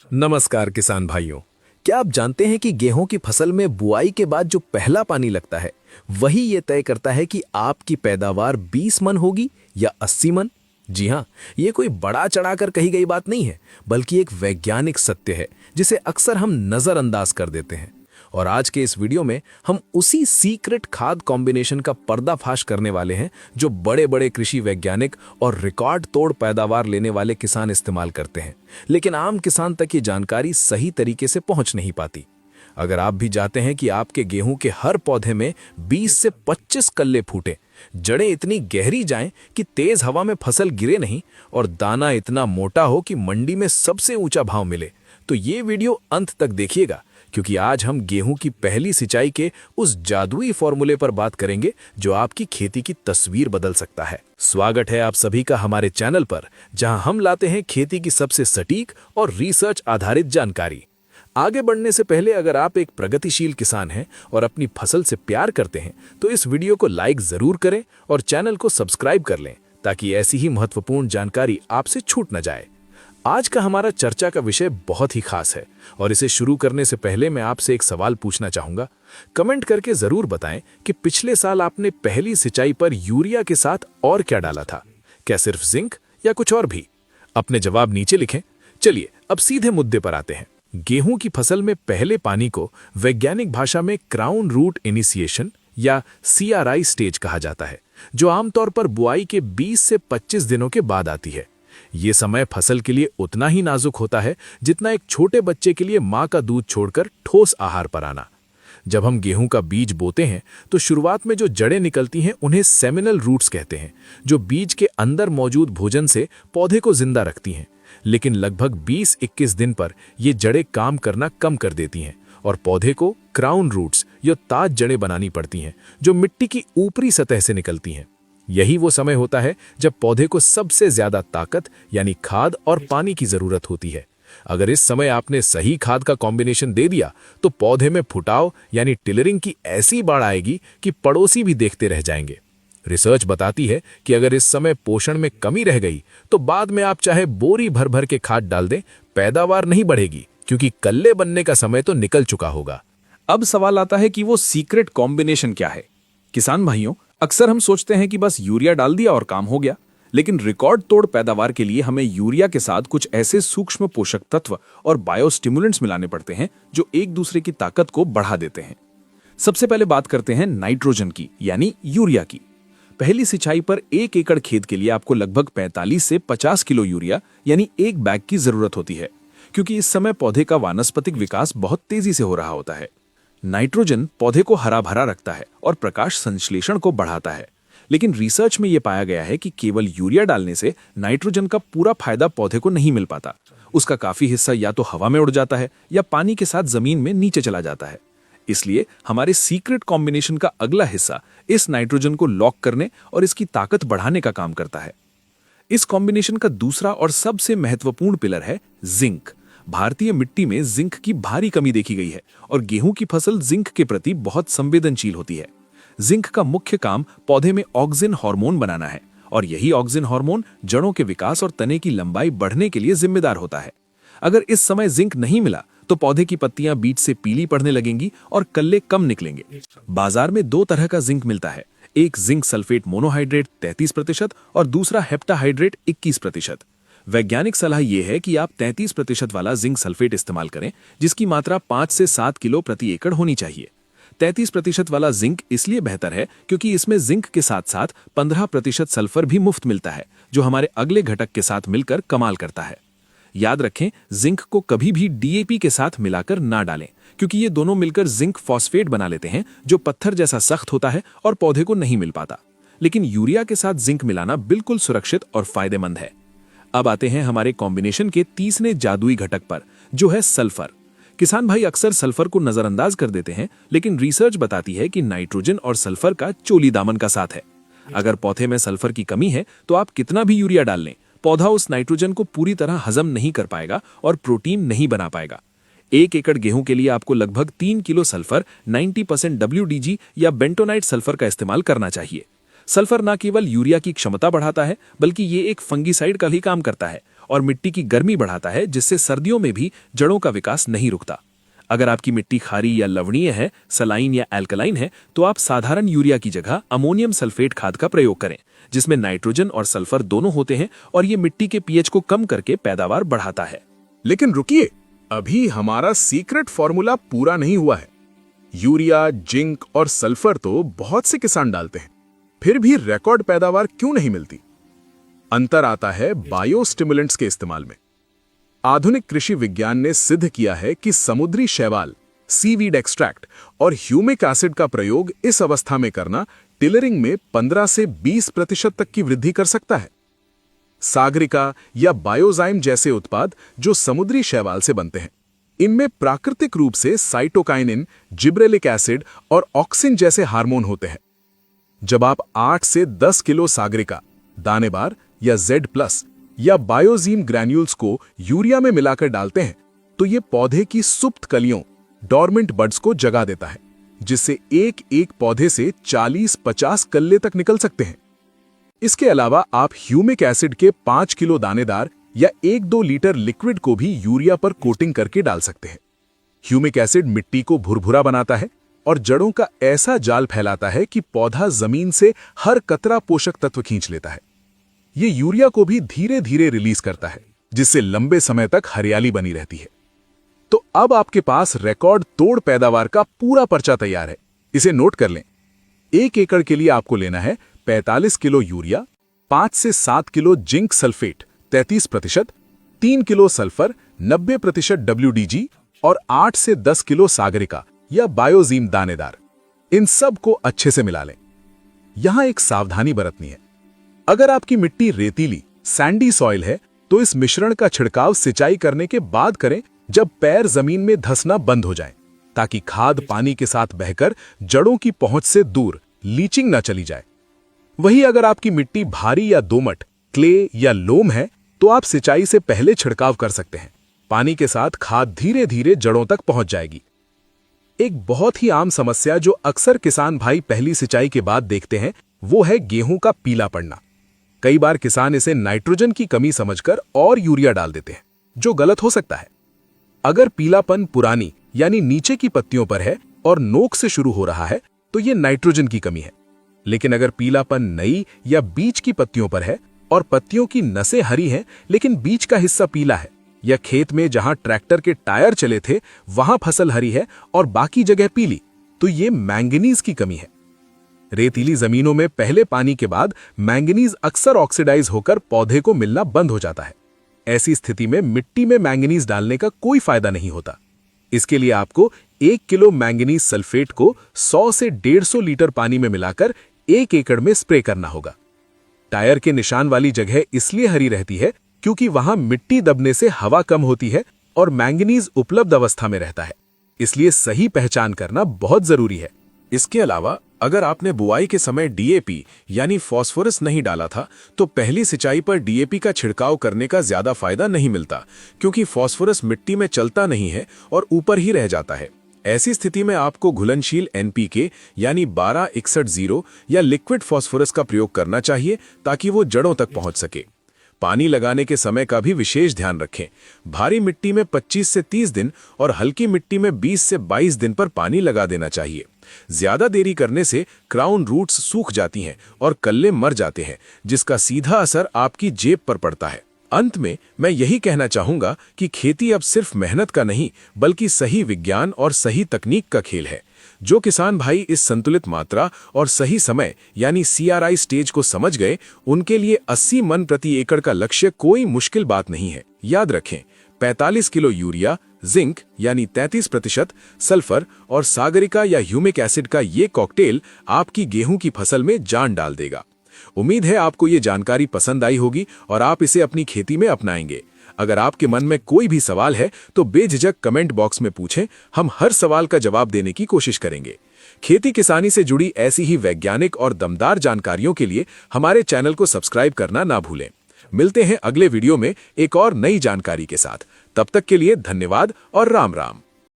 नमस्कार किसान भाइयों। क्या आप जानते हैं कि गेहूं की फसल में बुआई के बाद जो पहला पानी लगता है वही ये तय करता है कि आपकी पैदावार 20 मन होगी या 80 मन। जी हाँ, ये कोई बड़ा चढ़ाकर कही गई बात नहीं है, बल्कि एक वैज्ञानिक सत्य है जिसे अक्सर हम नजरअंदाज कर देते हैं। और आज के इस वीडियो में हम उसी सीक्रेट खाद कॉम्बिनेशन का पर्दाफाश करने वाले हैं जो बड़े बड़े कृषि वैज्ञानिक और रिकॉर्ड तोड़ पैदावार लेने वाले किसान इस्तेमाल करते हैं, लेकिन आम किसान तक ये जानकारी सही तरीके से पहुंच नहीं पाती। अगर आप भी चाहते हैं कि आपके गेहूं के हर पौधे में 20 से 25 कल्ले फूटे, जड़ें इतनी गहरी जाएं कि तेज हवा में फसल गिरे नहीं और दाना इतना मोटा हो कि मंडी में सबसे ऊंचा भाव मिले, तो ये वीडियो अंत तक देखिएगा, क्योंकि आज हम गेहूं की पहली सिंचाई के उस जादुई फॉर्मूले पर बात करेंगे जो आपकी खेती की तस्वीर बदल सकता है। स्वागत है आप सभी का हमारे चैनल पर, जहां हम लाते हैं खेती की सबसे सटीक और रिसर्च आधारित जानकारी। आगे बढ़ने से पहले अगर आप एक प्रगतिशील किसान हैं और अपनी फसल से प्यार करते हैं तो इस वीडियो को लाइक जरूर करें और चैनल को सब्सक्राइब कर लें, ताकि ऐसी ही महत्वपूर्ण जानकारी आपसे छूट न जाए। आज का हमारा चर्चा का विषय बहुत ही खास है और इसे शुरू करने से पहले मैं आपसे एक सवाल पूछना चाहूंगा। कमेंट करके जरूर बताएं कि पिछले साल आपने पहली सिंचाई पर यूरिया के साथ और क्या डाला था। क्या सिर्फ जिंक या कुछ और भी? अपने जवाब नीचे लिखें। चलिए अब सीधे मुद्दे पर आते हैं। गेहूं की फसल में पहले पानी को वैज्ञानिक भाषा में क्राउन रूट इनिशिएशन या CRI स्टेज कहा जाता है, जो आमतौर पर बुआई के 20 से 25 दिनों के बाद आती है। ये समय फसल के लिए उतना ही नाजुक होता है जितना एक छोटे बच्चे के लिए मां का दूध छोड़कर ठोस आहार पर आना। जब हम गेहूं का बीज बोते हैं तो शुरुआत में जो जड़ें निकलती हैं उन्हें सेमिनल रूट्स कहते हैं, जो बीज के अंदर मौजूद भोजन से पौधे को जिंदा रखती हैं। लेकिन लगभग 20-21 दिन पर ये जड़ें काम करना कम कर देती हैं और पौधे को क्राउन रूट्स या ताज जड़ें बनानी पड़ती हैं, जो मिट्टी की ऊपरी सतह से निकलती हैं। यही वो समय होता है जब पौधे को सबसे ज्यादा ताकत यानी खाद और पानी की जरूरत होती है। अगर इस समय आपने सही खाद का कॉम्बिनेशन दे दिया तो पौधे में फुटाव यानी टिलरिंग की ऐसी बाढ़ आएगी कि पड़ोसी भी देखते रह जाएंगे। रिसर्च बताती है कि अगर इस समय पोषण में कमी रह गई तो बाद में आप चाहे बोरी भर भर के खाद डाल दें, पैदावार नहीं बढ़ेगी, क्योंकि कल्ले बनने का समय तो निकल चुका होगा। अब सवाल आता है कि वो सीक्रेट कॉम्बिनेशन क्या है। किसान भाइयों, अक्सर हम सोचते हैं कि बस यूरिया डाल दिया और काम हो गया, लेकिन रिकॉर्ड तोड़ पैदावार के लिए हमें यूरिया के साथ कुछ ऐसे सूक्ष्म पोषक तत्व और बायोस्टिमुलेंट्स मिलाने पड़ते हैं जो एक दूसरे की ताकत को बढ़ा देते हैं। सबसे पहले बात करते हैं नाइट्रोजन की, यानी यूरिया की। पहली सिंचाई पर 1 एकड़ खेत के लिए आपको लगभग 45 से 50 किलो यूरिया यानी एक बैग की जरूरत होती है, क्योंकि इस समय पौधे का वानस्पतिक विकास बहुत तेजी से हो रहा होता है। नाइट्रोजन पौधे को हरा भरा रखता है और प्रकाश संश्लेषण को बढ़ाता है, लेकिन रिसर्च में यह पाया गया है कि केवल यूरिया डालने से नाइट्रोजन का पूरा फायदा पौधे को नहीं मिल पाता। उसका काफी हिस्सा या तो हवा में उड़ जाता है या पानी के साथ जमीन में नीचे चला जाता है। इसलिए हमारे सीक्रेट कॉम्बिनेशन का अगला हिस्सा इस नाइट्रोजन को लॉक करने और इसकी ताकत बढ़ाने का काम करता है। इस कॉम्बिनेशन का दूसरा और सबसे महत्वपूर्ण पिलर है जिंक। भारतीय मिट्टी में जिंक की भारी कमी देखी गई है और गेहूं की फसल जिंक के प्रति बहुत संवेदनशील होती है। जिंक का मुख्य काम पौधे में ऑक्सिन हार्मोन बनाना है और यही ऑक्सिन हार्मोन जड़ों के विकास और तने की लंबाई बढ़ने के लिए जिम्मेदार होता है। अगर इस समय जिंक नहीं मिला तो पौधे की पत्तियां बीच से पीली पड़ने लगेंगी और कल्ले कम निकलेंगे। बाजार में 2 तरह का जिंक मिलता है, एक जिंक सल्फेट मोनोहाइड्रेट 33% और दूसरा हेप्टाहाइड्रेट 21%। वैज्ञानिक सलाह यह है कि आप 33% वाला जिंक सल्फेट इस्तेमाल करें, जिसकी मात्रा 5 से 7 किलो प्रति एकड़ होनी चाहिए। 33% वाला जिंक इसलिए बेहतर है क्योंकि इसमें जिंक के साथ साथ 15% सल्फर भी मुफ्त मिलता है, जो हमारे अगले घटक के साथ मिलकर कमाल करता है। याद रखें, जिंक को कभी भी DAP के साथ मिलाकर ना डालें, क्योंकि ये दोनों मिलकर जिंक फॉस्फेट बना लेते हैं, जो पत्थर जैसा सख्त होता है और पौधे को नहीं मिल पाता। लेकिन यूरिया के साथ जिंक मिलाना बिल्कुल सुरक्षित और फायदेमंद है। अब आते हैं हमारे कॉम्बिनेशन के तीसरे जादुई घटक पर, जो है सल्फर। किसान भाई अक्सर सल्फर को नजरअंदाज कर देते हैं, लेकिन रिसर्च बताती है कि नाइट्रोजन और सल्फर का चोली दामन का साथ है। अगर पौधे में सल्फर की कमी है तो आप कितना भी यूरिया डाल लें, पौधा उस नाइट्रोजन को पूरी तरह हजम नहीं कर पाएगा और प्रोटीन नहीं बना पाएगा। 1 एकड़ गेहूं के लिए आपको लगभग 3 किलो सल्फर 90% WDG या बेंटोनाइट सल्फर का इस्तेमाल करना चाहिए। सल्फर न केवल यूरिया की क्षमता बढ़ाता है, बल्कि ये एक फंगिसाइड का भी काम करता है और मिट्टी की गर्मी बढ़ाता है, जिससे सर्दियों में भी जड़ों का विकास नहीं रुकता। अगर आपकी मिट्टी खारी या लवणीय है, सलाइन या एल्कलाइन है, तो आप साधारण यूरिया की जगह अमोनियम सल्फेट खाद का प्रयोग करें, जिसमें नाइट्रोजन और सल्फर दोनों होते हैं और ये मिट्टी के पीएच को कम करके पैदावार बढ़ाता है। लेकिन रुकिए, अभी हमारा सीक्रेट फॉर्मूला पूरा नहीं हुआ है। यूरिया, जिंक और सल्फर तो बहुत से किसान डालते हैं, फिर भी रिकॉर्ड पैदावार क्यों नहीं मिलती? अंतर आता है बायो स्टिमुलेंट्स के इस्तेमाल में। आधुनिक कृषि विज्ञान ने सिद्ध किया है कि समुद्री शैवाल, सीवीड एक्सट्रैक्ट और ह्यूमिक एसिड का प्रयोग इस अवस्था में करना टिलरिंग में 15 से 20% तक की वृद्धि कर सकता है। सागरिका या बायोजाइम जैसे उत्पाद जो समुद्री शैवाल से बनते हैं, इनमें प्राकृतिक रूप से साइटोकाइनिन, जिब्रेलिक एसिड और ऑक्सिन जैसे हार्मोन होते हैं। जब आप 8 से 10 किलो सागरिका, दानेदार या Z+ या बायोजीम ग्रैन्यूल्स को यूरिया में मिलाकर डालते हैं, तो ये पौधे की सुप्त कलियों, डॉर्मेंट बड्स को जगा देता है, जिससे एक एक पौधे से 40-50 कल्ले तक निकल सकते हैं। इसके अलावा आप ह्यूमिक एसिड के 5 किलो दानेदार या 1-2 लीटर लिक्विड को भी यूरिया पर कोटिंग करके डाल सकते हैं। ह्यूमिक एसिड मिट्टी को भुरभुरा बनाता है और जड़ों का ऐसा जाल फैलाता है कि पौधा जमीन से हर कतरा पोषक तत्व खींच लेता है। ये यूरिया को भी धीरे धीरे रिलीज करता है, जिससे लंबे समय तक हरियाली बनी रहती है। तो अब आपके पास रिकॉर्ड तोड़ पैदावार का पूरा पर्चा तैयार है। इसे नोट कर लें। 1 एकड़ के लिए आपको लेना है 45 किलो यूरिया, 5 से 7 kilo zinc sulphate 33%, 3 kilo sulphur 90% WDG और 8 से 10 किलो सागरिका या बायोजीम दानेदार। इन सब को अच्छे से मिला लें। यहां एक सावधानी बरतनी है। अगर आपकी मिट्टी रेतीली, सैंडी सॉइल है, तो इस मिश्रण का छिड़काव सिंचाई करने के बाद करें, जब पैर जमीन में धंसना बंद हो जाए, ताकि खाद पानी के साथ बहकर जड़ों की पहुंच से दूर लीचिंग न चली जाए। वहीं अगर आपकी मिट्टी भारी या दोमट, क्ले या लोम है, तो आप सिंचाई से पहले छिड़काव कर सकते हैं। पानी के साथ खाद धीरे धीरे जड़ों तक पहुंच जाएगी। एक बहुत ही आम समस्या जो अक्सर किसान भाई पहली सिंचाई के बाद देखते हैं, वो है गेहूं का पीला पड़ना। कई बार किसान इसे नाइट्रोजन की कमी समझकर और यूरिया डाल देते हैं, जो गलत हो सकता है। अगर पीलापन पुरानी यानी नीचे की पत्तियों पर है और नोक से शुरू हो रहा है, तो यह नाइट्रोजन की कमी है। लेकिन अगर पीलापन नई या बीज की पत्तियों पर है और पत्तियों की नसें हरी हैं लेकिन बीज का हिस्सा पीला है, या खेत में जहां ट्रैक्टर के टायर चले थे वहां फसल हरी है और बाकी जगह पीली, तो ये मैंगनीज की कमी है। रेतीली जमीनों में पहले पानी के बाद मैंगनीज अक्सर ऑक्सीडाइज होकर पौधे को मिलना बंद हो जाता है। ऐसी स्थिति में मिट्टी में मैंगनीज डालने का कोई फायदा नहीं होता। इसके लिए आपको 1 किलो मैंगनीज सल्फेट को 100 से 150 लीटर पानी में मिलाकर 1 एकड़ में स्प्रे करना होगा। टायर के निशान वाली जगह इसलिए हरी रहती है क्योंकि वहां मिट्टी दबने से हवा कम होती है और मैंगनीज उपलब्ध अवस्था में रहता है। इसलिए सही पहचान करना बहुत जरूरी है। इसके अलावा अगर आपने बुआई के समय डीएपी यानी फास्फोरस नहीं डाला था, तो पहली सिंचाई पर डीएपी का छिड़काव करने का ज्यादा फायदा नहीं मिलता, क्योंकि फास्फोरस मिट्टी में चलता नहीं है और ऊपर ही रह जाता है। ऐसी स्थिति में आपको घुलनशील एनपीके यानी 1261-0 या लिक्विड फास्फोरस का प्रयोग करना चाहिए, ताकि वो जड़ों तक पहुंच सके। पानी लगाने के समय का भी विशेष ध्यान रखें। भारी मिट्टी में 25 से 30 दिन और हल्की मिट्टी में 20 से 22 दिन पर पानी लगा देना चाहिए। ज्यादा देरी करने से क्राउन रूट्स सूख जाती हैं और कल्ले मर जाते हैं, जिसका सीधा असर आपकी जेब पर पड़ता है। अंत में मैं यही कहना चाहूंगा कि खेती अब सिर्फ मेहनत का नहीं, बल्कि सही विज्ञान और सही तकनीक का खेल है। जो किसान भाई इस संतुलित मात्रा और सही समय यानी CRI स्टेज को समझ गए, उनके लिए 80 मन प्रति एकड़ का लक्ष्य कोई मुश्किल बात नहीं है। याद रखें, 45 किलो यूरिया, जिंक यानी 33%, सल्फर और सागरिका या ह्यूमिक एसिड का ये कॉकटेल आपकी गेहूं की फसल में जान डाल देगा। उम्मीद है आपको ये जानकारी पसंद आई होगी और आप इसे अपनी खेती में अपनाएंगे। अगर आपके मन में कोई भी सवाल है तो बेझिझक कमेंट बॉक्स में पूछें, हम हर सवाल का जवाब देने की कोशिश करेंगे। खेती किसानी से जुड़ी ऐसी ही वैज्ञानिक और दमदार जानकारियों के लिए हमारे चैनल को सब्सक्राइब करना ना भूलें। मिलते हैं अगले वीडियो में एक और नई जानकारी के साथ। तब तक के लिए धन्यवाद और राम राम।